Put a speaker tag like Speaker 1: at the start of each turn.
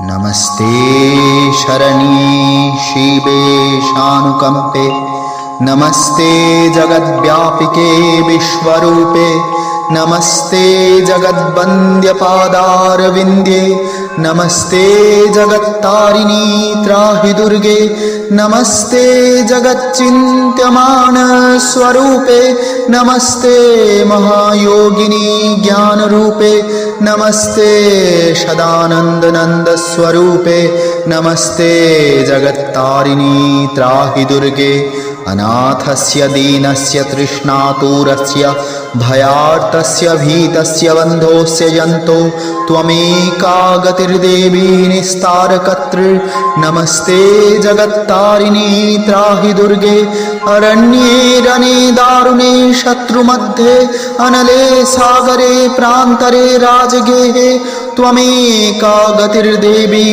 Speaker 1: नमस्ते शरण्ये शिवे शानुकंपे, नमस्ते जगद्व्यापिके विश्वरूपे, नमस्ते जगद्वन्द्यपादारविन्द्ये, नमस्ते जगत्तारिणी त्राहि दुर्गे, नमस्ते जगच्चिन्त्यमान स्वरूपे, नमस्ते महायोगिनी ज्ञानरूपे, नमस्ते सदानंद स्वरूपे, नमस्ते जगत्तारिणी त्राहि दुर्गे, अनाथस्य दीनस्य तृष्णातुरस्य भयार्तस्य भीतस्य बन्धोस्य जन्तो त्वमेका गतिर्देवी निस्तारकर्तृ, नमस्ते जगत्तारिणी त्राहि दुर्गे, अरण्ये रणे दारुणे शत्रुमध्ये, अनले सागरे प्रान्तरे राजगेहे त्वमेका गतिर्देवी